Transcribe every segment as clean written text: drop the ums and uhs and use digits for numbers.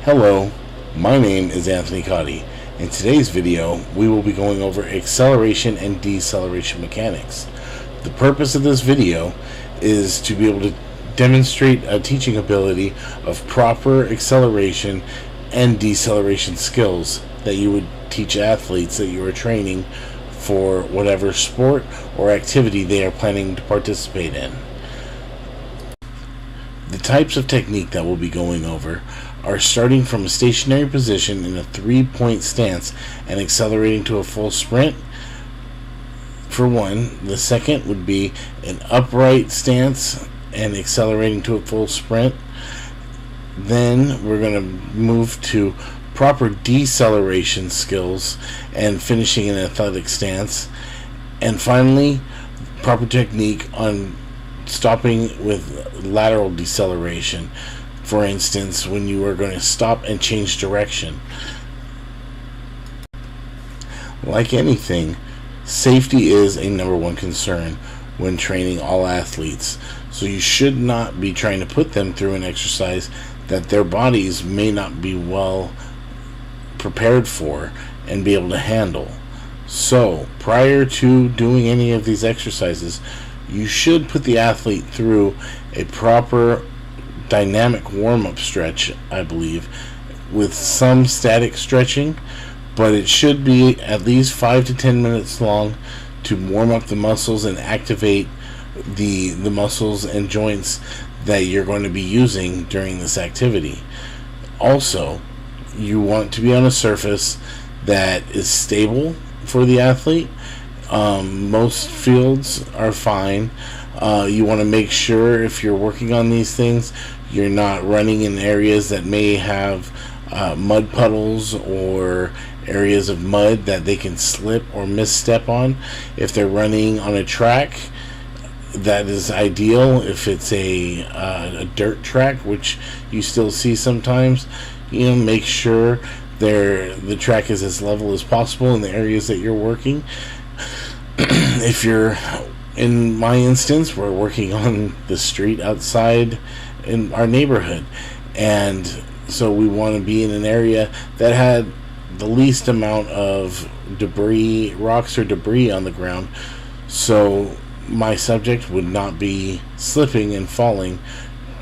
Hello, my name is Anthony Cotty. In today's video, we will be going over acceleration and deceleration mechanics. The purpose of this video is to be able to demonstrate a teaching ability of proper acceleration and deceleration skills that you would teach athletes that you are training for whatever sport or activity they are planning to participate in. The types of technique that we'll be going over are starting from a stationary position in a 3-point stance and accelerating to a full sprint. For one, the second would be an upright stance and accelerating to a full sprint. Then we're going to move to proper deceleration skills and finishing an athletic stance. And finally, proper technique on stopping with lateral deceleration. For instance, when you are going to stop and change direction. Like anything, safety is a number one concern when training all athletes. So you should not be trying to put them through an exercise that their bodies may not be well prepared for and be able to handle. So prior to doing any of these exercises, you should put the athlete through a proper dynamic warm-up stretch, I believe, with some static stretching, but it should be at least 5 to 10 minutes long to warm up the muscles and activate the muscles and joints that you're going to be using during this activity. Also, you want to be on a surface that is stable for the athlete. Most fields are fine. You want to make sure if you're working on these things, you're not running in areas that may have mud puddles or areas of mud that they can slip or misstep on. If they're running on a track, that is ideal. If it's a dirt track, which you still see sometimes, make sure the track is as level as possible in the areas that you're working. If you're, in my instance, we're working on the street outside in our neighborhood, and so we want to be in an area that had the least amount of debris, rocks or debris on the ground, so my subject would not be slipping and falling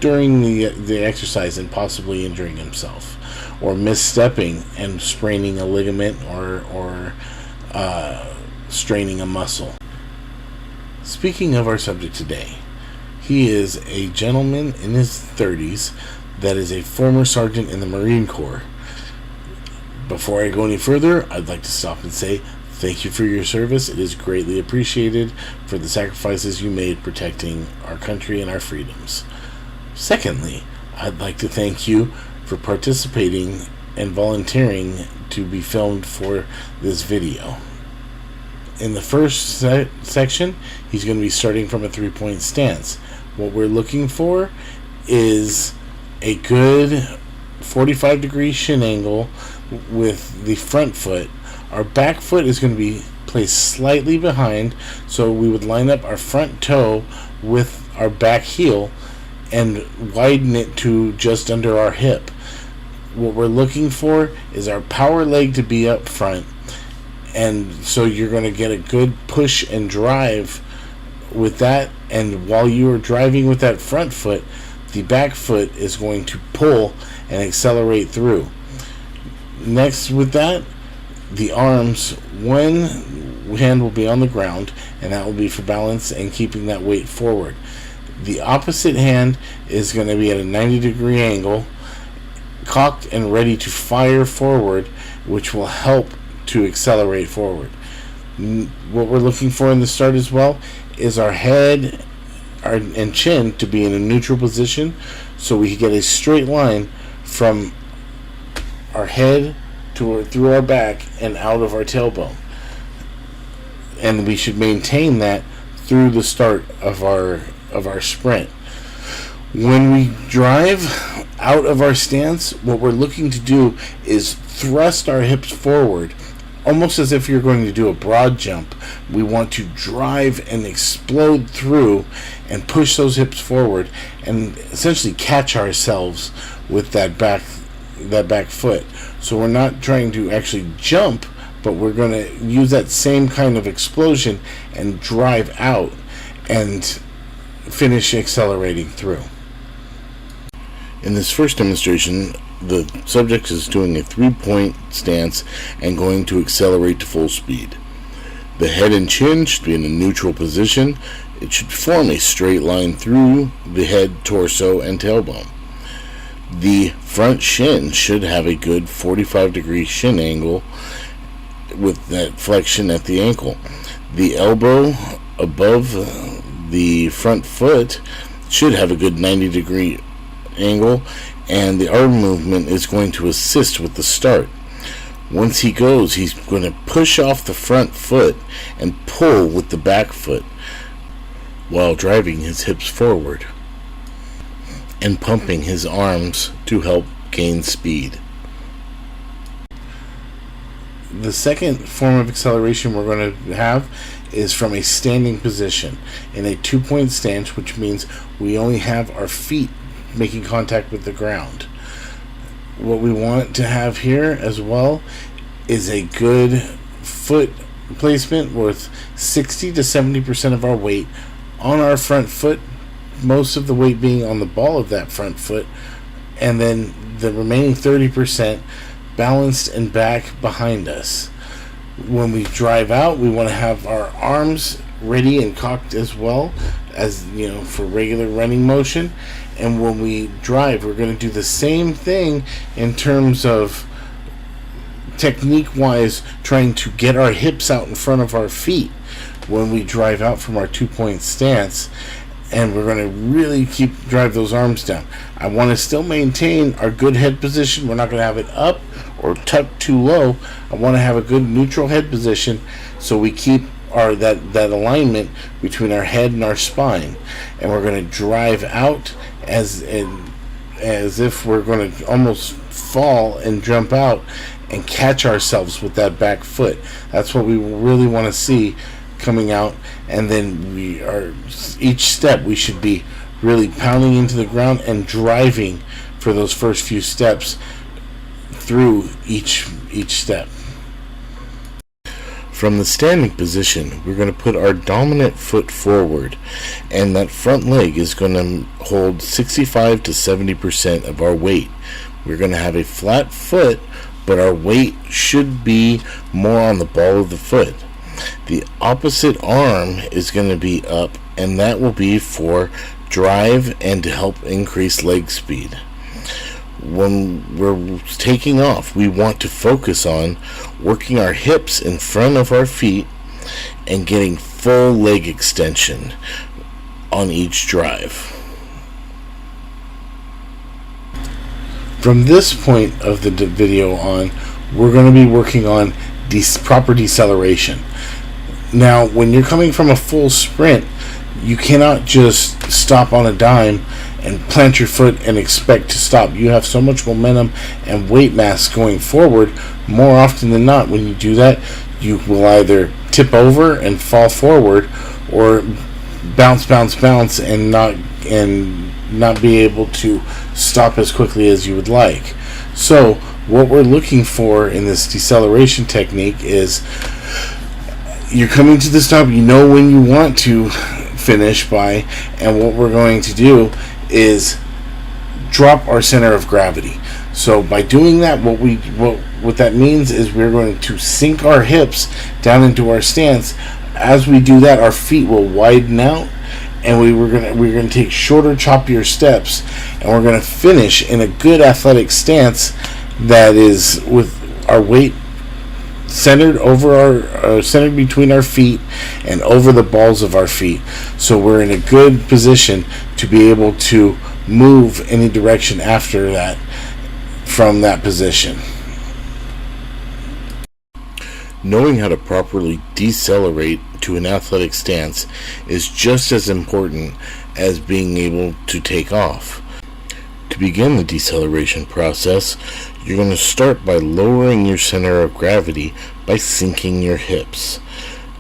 during the exercise and possibly injuring himself or misstepping and spraining a ligament or straining a muscle. Speaking of our subject today, he is a gentleman in his 30s that is a former sergeant in the Marine Corps. Before I go any further, I'd like to stop and say thank you for your service. It is greatly appreciated for the sacrifices you made protecting our country and our freedoms. Secondly, I'd like to thank you for participating and volunteering to be filmed for this video. In the first section, he's going to be starting from a 3-point stance. What we're looking for is a good 45-degree shin angle with the front foot. Our back foot is going to be placed slightly behind, so we would line up our front toe with our back heel and widen it to just under our hip. What we're looking for is our power leg to be up front, and so you're going to get a good push and drive with that, and while you are driving with that front foot, the back foot is going to pull and accelerate through. Next with that, the arms, one hand will be on the ground, and that will be for balance and keeping that weight forward. The opposite hand is going to be at a 90-degree angle, cocked and ready to fire forward, which will help to accelerate forward. What we're looking for in the start as well is our head and chin to be in a neutral position, so we get a straight line from our head through our back and out of our tailbone, and we should maintain that through the start of our sprint. When we drive out of our stance, what we're looking to do is thrust our hips forward, almost as if you're going to do a broad jump. We want to drive and explode through and push those hips forward and essentially catch ourselves with that back back foot. So we're not trying to actually jump, but we're going to use that same kind of explosion and drive out and finish accelerating through. In this first demonstration, the subject is doing a 3-point stance and going to accelerate to full speed. The head and chin should be in a neutral position. It should form a straight line through the head, torso, and tailbone. The front shin should have a good 45-degree shin angle with that flexion at the ankle. The elbow above the front foot should have a good 90-degree angle, and the arm movement is going to assist with the start. Once he goes, he's going to push off the front foot and pull with the back foot while driving his hips forward and pumping his arms to help gain speed. The second form of acceleration we're going to have is from a standing position in a 2-point stance, which means we only have our feet making contact with the ground. What we want to have here as well is a good foot placement with 60 to 70% of our weight on our front foot, most of the weight being on the ball of that front foot, and then the remaining 30% balanced and back behind us. When we drive out, we want to have our arms ready and cocked as well as, for regular running motion. And when we drive, we're going to do the same thing in terms of technique-wise, trying to get our hips out in front of our feet when we drive out from our 2-point stance, and we're going to really drive those arms down. I want to still maintain our good head position. We're not going to have it up or tucked too low. I want to have a good neutral head position so we keep that alignment between our head and our spine, and we're going to drive out as if we're going to almost fall and jump out and catch ourselves with that back foot. That's what we really want to see coming out. And then each step we should be really pounding into the ground and driving for those first few steps through each step. From the standing position, we're going to put our dominant foot forward, and that front leg is going to hold 65 to 70% of our weight. We're going to have a flat foot, but our weight should be more on the ball of the foot. The opposite arm is going to be up, and that will be for drive and to help increase leg speed. When we're taking off, we want to focus on working our hips in front of our feet and getting full leg extension on each drive. From this point of the video on, we're going to be working on proper deceleration. Now, when you're coming from a full sprint, you cannot just stop on a dime and plant your foot and expect to stop. You have so much momentum and weight mass going forward. More often than not, when you do that, you will either tip over and fall forward, or bounce and not be able to stop as quickly as you would like. So what we're looking for in this deceleration technique is you're coming to the stop, you know when you want to finish by, and what we're going to do is drop our center of gravity. So by doing that, what that means is we're going to sink our hips down into our stance. As we do that, our feet will widen out, and we're going to take shorter, choppier steps, and we're going to finish in a good athletic stance that is with our weight centered centered between our feet and over the balls of our feet. So we're in a good position to be able to move any direction after that from that position. Knowing how to properly decelerate to an athletic stance is just as important as being able to take off. To begin the deceleration process, you're going to start by lowering your center of gravity by sinking your hips.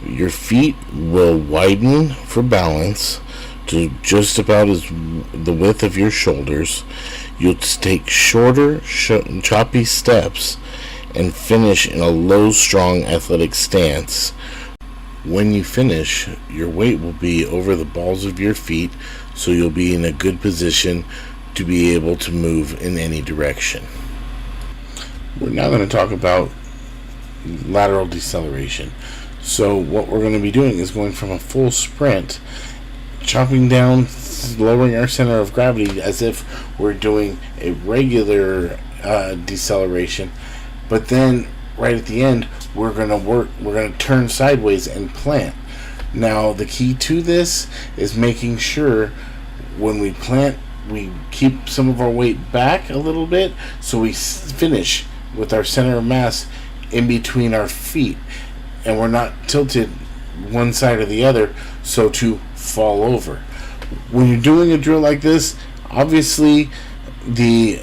Your feet will widen for balance to just about the width of your shoulders. You'll take shorter, choppy steps and finish in a low, strong, athletic stance. When you finish, your weight will be over the balls of your feet, so you'll be in a good position to be able to move in any direction. We're now going to talk about lateral deceleration. So what we're going to be doing is going from a full sprint, chopping down, lowering our center of gravity as if we're doing a regular deceleration, but then right at the end we're going to turn sideways and plant. Now the key to this is making sure when we plant we keep some of our weight back a little bit, so we finish with our center of mass in between our feet and we're not tilted one side or the other so to fall over. When you're doing a drill like this, obviously the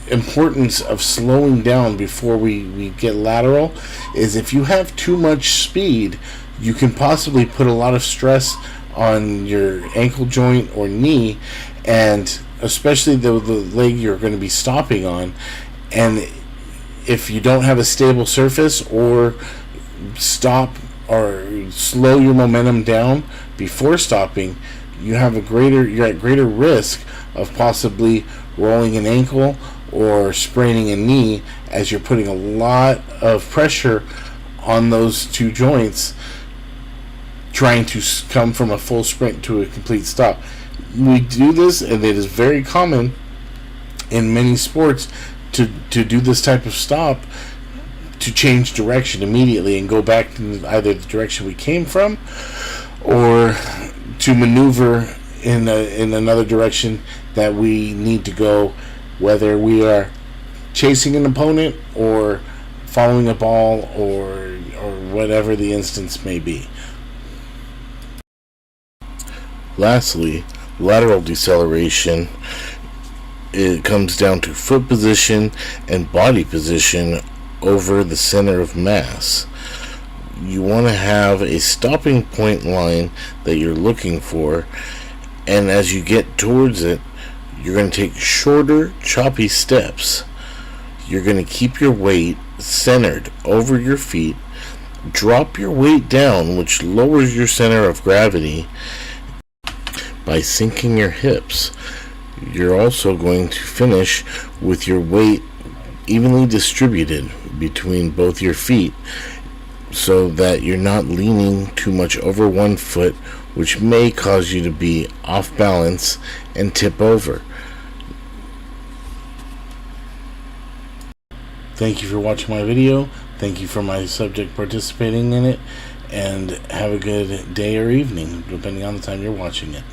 importance of slowing down before we get lateral is if you have too much speed, you can possibly put a lot of stress on your ankle joint or knee, and especially the leg you're going to be stopping on. And if you don't have a stable surface, or stop or slow your momentum down before stopping, you're at greater risk of possibly rolling an ankle or spraining a knee, as you're putting a lot of pressure on those two joints trying to come from a full sprint to a complete stop. We do this, and it is very common in many sports to do this type of stop, to change direction immediately and go back in either the direction we came from, or to maneuver in another direction that we need to go, whether we are chasing an opponent or following a ball or whatever the instance may be. Lastly, lateral deceleration, it comes down to foot position and body position over the center of mass. You want to have a stopping point line that you're looking for, and as you get towards it, you're going to take shorter, choppy steps. You're going to keep your weight centered over your feet, drop your weight down, which lowers your center of gravity by sinking your hips. You're also going to finish with your weight evenly distributed between both your feet, so that you're not leaning too much over one foot, which may cause you to be off balance and tip over. Thank you for watching my video. Thank you for my subject participating in it, and have a good day or evening, depending on the time you're watching it.